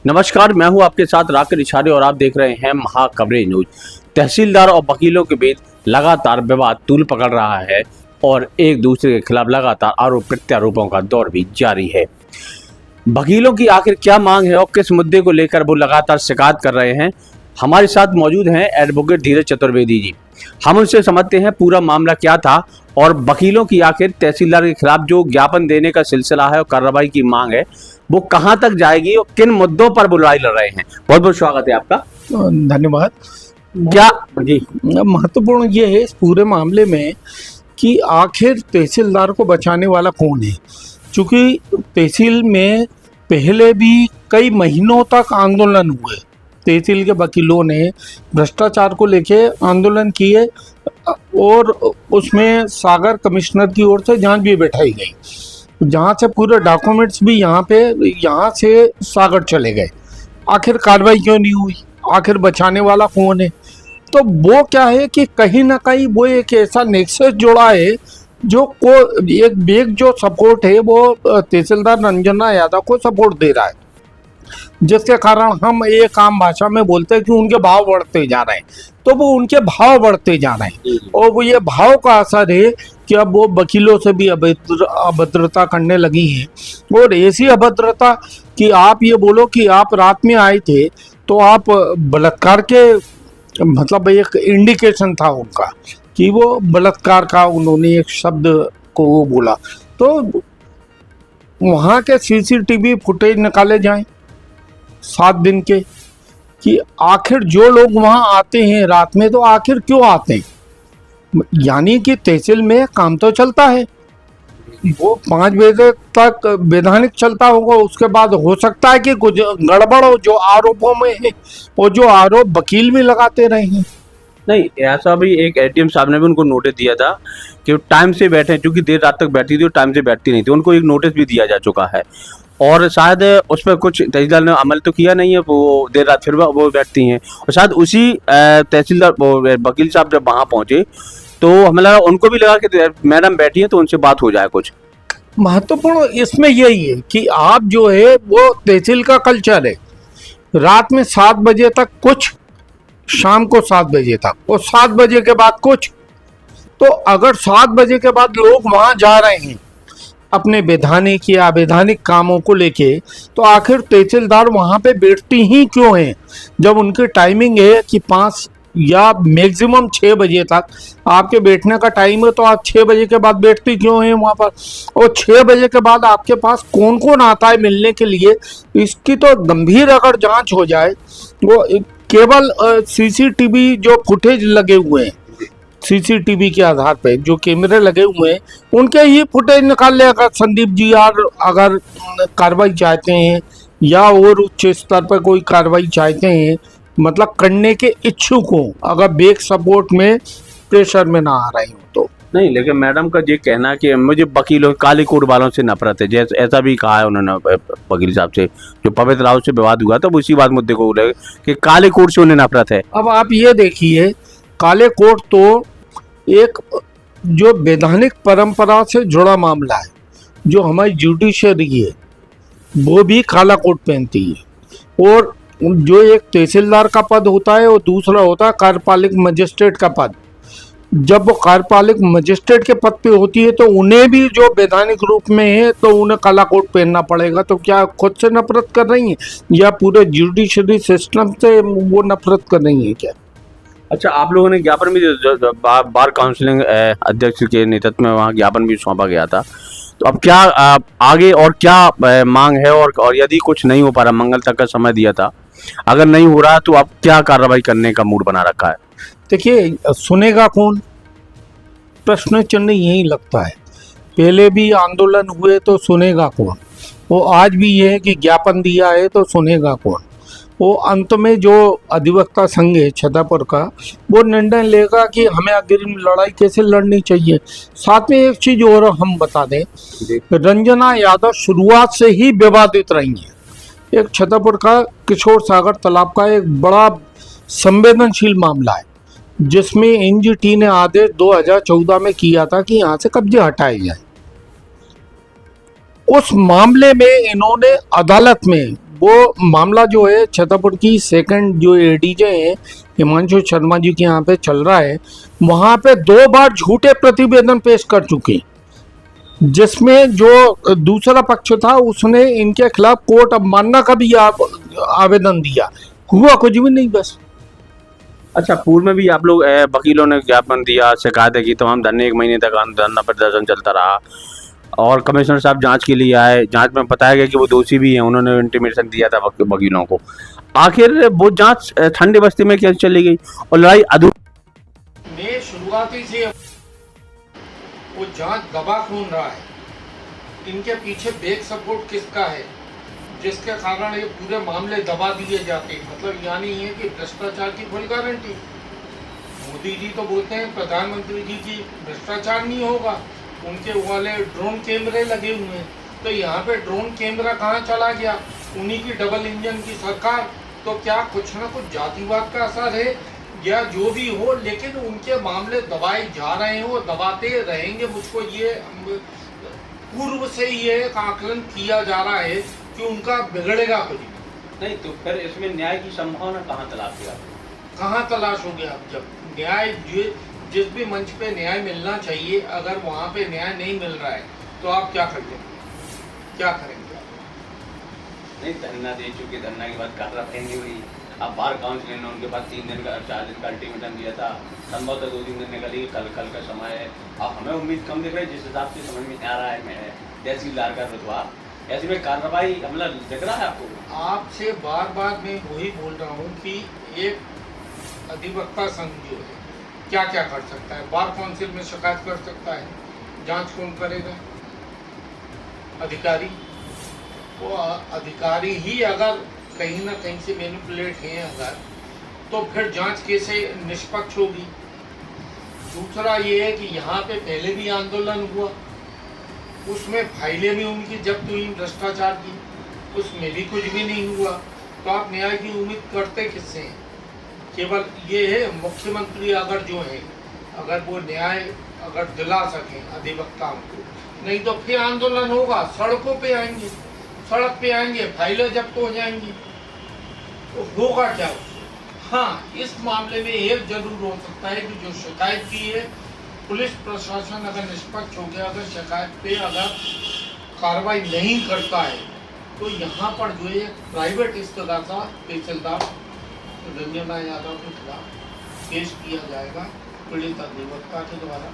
नमस्कार, मैं हूं आपके साथ राकेश इशारे और आप देख रहे हैं महाखबरें न्यूज। तहसीलदार और वकीलों के बीच लगातार विवाद तूल पकड़ रहा है और एक दूसरे के खिलाफ लगातार आरोप प्रत्यारोपों का दौर भी जारी है। वकीलों की आखिर क्या मांग है और किस मुद्दे को लेकर वो लगातार शिकायत कर रहे हैं, हमारे साथ मौजूद हैं एडवोकेट धीरज चतुर्वेदी जी। हम उनसे समझते हैं पूरा मामला क्या था और वकीलों की आखिर तहसीलदार के खिलाफ जो ज्ञापन देने का सिलसिला है और कार्रवाई की मांग है वो कहां तक जाएगी और किन मुद्दों पर वो लड़ाई लड़ रहे हैं। बहुत बहुत स्वागत है आपका। धन्यवाद। क्या जी महत्वपूर्ण ये है इस पूरे मामले में कि आखिर तहसीलदार को बचाने वाला कौन है, क्योंकि तहसील में पहले भी कई महीनों तक आंदोलन हुए। तहसील के वकीलों ने भ्रष्टाचार को लेके आंदोलन किए और उसमें सागर कमिश्नर की ओर से जांच भी बैठाई गई, जहाँ से पूरे डॉक्यूमेंट्स भी यहाँ से सागर चले गए। आखिर कार्रवाई क्यों नहीं हुई, आखिर बचाने वाला कौन है? तो वो क्या है कि कहीं ना कहीं वो एक ऐसा नेक्सस जोड़ा है जो को एक बेग जो सपोर्ट है वो तहसीलदार रंजना यादव को सपोर्ट दे रहा है, जिसके कारण हम एक आम भाषा में बोलते हैं कि उनके भाव बढ़ते जा रहे हैं। तो वो उनके भाव बढ़ते जा रहे हैं और वो ये भाव का असर है कि अब वो वकीलों से भी अभद्रता करने लगी है। और ऐसी अभद्रता कि आप ये बोलो कि आप रात में आए थे तो आप बलात्कार के मतलब एक इंडिकेशन था उनका कि वो बलात्कार का उन्होंने एक शब्द को वो बोला। तो वहाँ के सीसीटीवी फुटेज निकाले जाएं 7 दिन के कि आखिर जो लोग वहाँ आते हैं रात में तो आखिर क्यों आते हैं। यानी कि तहसील में काम तो चलता है, वो 5 बजे तक वैधानिक चलता होगा, उसके बाद हो सकता है कि कुछ गड़बड़ हो जो आरोपों में है और जो आरोप वकील भी लगाते रहे हैं। नहीं, ऐसा भी एक एडीएम साहब ने भी उनको नोटिस दिया था कि टाइम से बैठे, क्योंकि देर रात तक बैठी थी और टाइम से बैठती नहीं थी। उनको एक नोटिस भी दिया जा चुका है और शायद उस पर कुछ तहसीलदार ने अमल तो किया नहीं है, वो देर रात फिर वो बैठती हैं। और शायद उसी तहसीलदार वकील साहब जब वहाँ पहुँचे तो हमें लगा, उनको भी लगा कि मैडम बैठी है तो उनसे बात हो जाए। कुछ महत्वपूर्ण इसमें यही है कि आप जो है वो तहसील का कल्चर है, रात में 7 बजे तक कुछ, शाम को 7 बजे तक और 7 बजे के बाद कुछ। तो अगर 7 बजे के बाद लोग वहां जा रहे हैं अपने वैधानिक या अवैधानिक कामों को लेके, तो आखिर तहसीलदार वहां पे बैठती ही क्यों हैं? जब उनकी टाइमिंग है कि 5 या मैक्सिमम 6 बजे तक आपके बैठने का टाइम है, तो आप 6 बजे के बाद बैठती क्यों हैं वहाँ पर? और 6 बजे के बाद आपके पास कौन कौन आता है मिलने के लिए, इसकी तो गंभीर अगर जांच हो जाए। वो केवल सीसीटीवी जो फुटेज लगे हुए हैं, सीसीटीवी के आधार पे जो कैमरे लगे हुए हैं उनके ही फुटेज निकाल ले। अगर संदीप जी अगर कार्रवाई चाहते हैं या और उच्च स्तर पर कोई कार्रवाई चाहते हैं, मतलब करने के इच्छुक हो, अगर बेग सपोर्ट में प्रेशर में ना आ रही हो तो नहीं। लेकिन मैडम का ये कहना कि मुझे वकीलों काली कोट वालों से नफरत है, जैसे ऐसा भी कहा है उन्होंने वकील साहब से। जो पवित्र राव से विवाद हुआ था उसी बात मुद्दे को बोले कि काले कोट से उन्हें नफरत है। अब आप ये देखिए, काले कोट तो एक जो वैधानिक परंपरा से जुड़ा मामला है, जो हमारी जुडिशरी है वो भी काला कोट पहनती है। और जो एक तहसीलदार का पद होता है और दूसरा होता है कार्यपालिक मजिस्ट्रेट का पद। जब वो कार्यपालिक मजिस्ट्रेट के पद पे होती है तो उन्हें भी जो वैधानिक रूप में है तो उन्हें काला कोट पहनना पड़ेगा। तो क्या खुद से नफरत कर रही हैं या पूरे जुडिशरी सिस्टम से वो नफरत कर रही हैं क्या? अच्छा, आप लोगों ने ज्ञापन भी बार काउंसिलिंग अध्यक्ष के नेतृत्व में वहाँ ज्ञापन भी सौंपा गया था, तो अब क्या आगे और क्या मांग है? और यदि कुछ नहीं हो पा रहा, मंगल तक का समय दिया था, अगर नहीं हो रहा तो अब क्या कार्रवाई करने का मूड बना रखा है? देखिए, सुनेगा कौन, प्रश्न चिन्ह यही लगता है। पहले भी आंदोलन हुए तो सुनेगा कौन, वो आज भी ये है कि ज्ञापन दिया है तो सुनेगा कौन। वो अंत में जो अधिवक्ता संघ है छतरपुर का, वो निर्णय लेगा कि हमें अग्रिम लड़ाई कैसे लड़नी चाहिए। साथ में एक चीज और हम बता दें, रंजना यादव शुरुआत से ही विवादित रही है। एक छतरपुर का किशोर सागर तालाब का एक बड़ा संवेदनशील मामला है, जिसमें एनजीटी ने आदेश 2014 में किया था कि यहाँ से कब्जे हटाए जाए। उस मामले में इन्होंने अदालत में वो मामला जो है छतरपुर की सेकंड जो एडीजे है हिमांशु शर्मा जी के यहाँ पे चल रहा है, वहाँ पे 2 बार झूठे प्रतिवेदन पेश कर चुके हैं, जिसमें जो दूसरा पक्ष था उसने इनके खिलाफ कोर्ट अवमानना का भी आवेदन दिया, हुआ कुछ भी नहीं बस। अच्छा, पूर्व में भी आप लोग वकीलों ने ज्ञापन दिया, शिकायतें की, तमाम धरने 1 महीने तक धरना प्रदर्शन चलता रहा और कमिश्नर साहब जांच के लिए आए। जांच में बताया गया कि वो दोषी भी हैं, उन्होंने इंटीमेशन दिया था वकीलों को। आखिर वो जांच ठंडे बस्ती में कैसे चली गई और लड़ाई अधूरी? मैं शुरुआती से वो जांच दबा खून रहा है, इनके पीछे बैक सपोर्ट किसका है, जिसके कारण ये पूरे मामले दबा दिए जाते हैं। मतलब यानी ये कि भ्रष्टाचार की फुल गारंटी। मोदी जी तो बोलते हैं प्रधानमंत्री जी की भ्रष्टाचार नहीं होगा, उनके वाले ड्रोन कैमरे लगे हुए हैं, तो यहाँ पे ड्रोन कैमरा कहाँ चला गया? उन्हीं की डबल इंजन की सरकार। तो क्या कुछ ना कुछ जातिवाद का असर है या जो भी हो, लेकिन उनके मामले दबाए जा रहे हैं, वो दबाते रहेंगे। मुझको ये पूर्व से ये एक आकलन किया जा रहा है कि उनका बिगड़ेगा कुछ नहीं। तो फिर इसमें न्याय की संभावना कहाँ तलाश है? कहाँ तलाश हो गया? अब जब न्याय जिस भी मंच पे न्याय मिलना चाहिए, अगर वहाँ पे न्याय नहीं मिल रहा है तो आप क्या करेंगे? क्या करेंगे? नहीं, धरना दे चुके, धरना के बाद कार्रवाई नहीं हुई। अब बार काउंसिल ने उनके पास 3 दिन का 4 दिन का अल्टीमेटम दिया था, संभवतः 2 दिन निकली, कल का समय है। अब हमें उम्मीद कम दिख रही है, जिस हिसाब से समझ में आ रहा है मैं तहसीलदार का रुतबा, ऐसे में कार्रवाई हमला दिख रहा है आपको? आपसे बार बार मैं वही बोल रहा हूँ कि एक अधिवक्ता संघ जो है क्या क्या कर सकता है? बार काउंसिल में शिकायत कर सकता है, जांच कौन करेगा? अधिकारी। वो अधिकारी ही अगर कहीं ना कहीं से मैनिपुलेट हैं अगर, तो फिर जांच कैसे निष्पक्ष होगी? दूसरा ये है कि यहाँ पे पहले भी आंदोलन हुआ, उसमें फाइलें भी उनकी जब्त हुई भ्रष्टाचार की, उसमें भी कुछ भी नहीं हुआ। तो आप न्याय की उम्मीद करते किससे हैं? केवल ये है मुख्यमंत्री अगर जो है, अगर वो न्याय अगर दिला सकें अधिवक्ताओं को, नहीं तो फिर आंदोलन होगा, सड़कों पे आएंगे, सड़क पे आएंगे, फाइलें जब्त हो जाएंगी, तो होगा क्या? हाँ, इस मामले में एक जरूर हो सकता है कि जो शिकायत की है, पुलिस प्रशासन अगर निष्पक्ष हो गया, अगर शिकायत पे अगर कार्रवाई नहीं करता है, तो यहाँ पर जो है प्राइवेट इस्तेगासा तहसीलदार रंजन यादव के खिलाफ पेश किया जाएगा पीड़ित अधिवक्ता के द्वारा,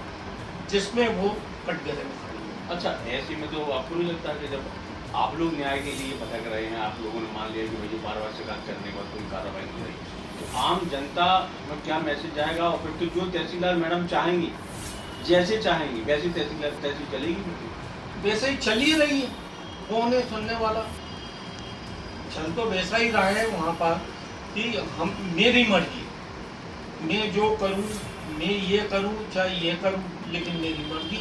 जिसमें वो कटघरे में खड़ी है। अच्छा, ऐसे में तो आपको नहीं लगता कि जब आप लोग न्याय के लिए भटक रहे हैं, आप लोगों ने मान लिया कि मुझे बार-बार शिकायत करने के बाद कोई कार्रवाई नहीं रही, तो आम जनता में क्या मैसेज जाएगा? और फिर तो जो तहसीलदार मैडम चाहेंगी, जैसे चाहेंगी वैसी तहसील चलेगी, वैसे ही चल ही रही है। कौन है सुनने वाला? चल तो वैसा ही रहा है वहाँ पर कि हम मेरी मर्जी, मैं जो करूँ, मैं ये करूँ चाहे ये करूँ, लेकिन मेरी मर्जी,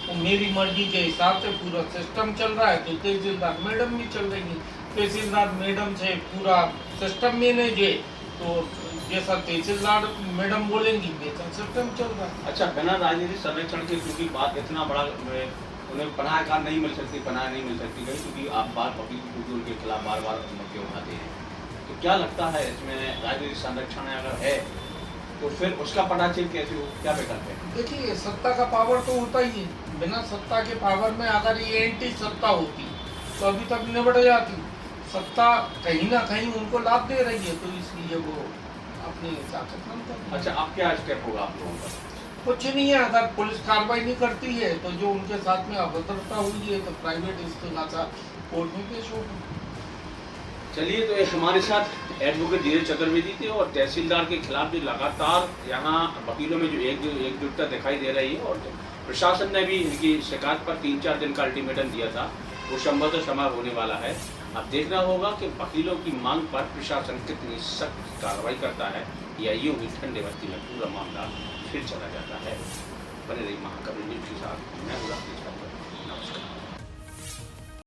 और मेरी मर्जी के हिसाब से पूरा सिस्टम चल रहा है। तो तहसीलदार मैडम भी चल रही है, तहसीलदार मैडम से पूरा सिस्टम मैनेज है, तो जैसा तहसीलदार मैडम बोलेंगी वैसा सिस्टम चल रहा है। अच्छा, बिना राजनीतिक संरक्षण के, क्योंकि बात इतना बड़ा, उन्हें पनाह का नहीं मिल सकती, पनाह नहीं मिल सकती कहीं, क्योंकि आप बार वकील क्योंकि उनके खिलाफ बार बार मुद्दे उठाते हैं, तो क्या लगता है इसमें राजनीतिक संरक्षण अगर है तो फिर उसका पटाक्षेप कैसे हो, क्या विकल्प है? देखिए, सत्ता का पावर तो होता ही है, बिना सत्ता के पावर में अगर ये एंटी सत्ता होती तो अभी तक निबट जाती। सत्ता कहीं ना कहीं उनको लाभ दे रही है, तो इसलिए वो अपने हिसाब से काम कर रहे हैं। अच्छा, अब क्या स्टेप होगा आप लोगों का? कुछ नहीं है, अगर पुलिस कार्रवाई नहीं करती है तो जो उनके साथ में अभद्रता हुई है तो प्राइवेट इस्तेगासा कोर्ट में पेश होगा। चलिए, तो हमारे साथ एडवोकेट धीरज चतुर्वेदी थे, और तहसीलदार के खिलाफ जो लगातार यहाँ वकीलों में जो एकजुटता दिखाई दे रही है, और प्रशासन ने भी इनकी शिकायत पर 3-4 दिन का अल्टीमेटम दिया था, वो संभवतः समय होने वाला है। अब देखना होगा कि वकीलों की मांग पर प्रशासन कितनी सख्त कार्रवाई करता है, या यूँ ही ठंडे बस्ती में पूरा मामला फिर चला जाता है। बने रही महाकवि न्यूज़ के साथ, मैं हूँ राकेश।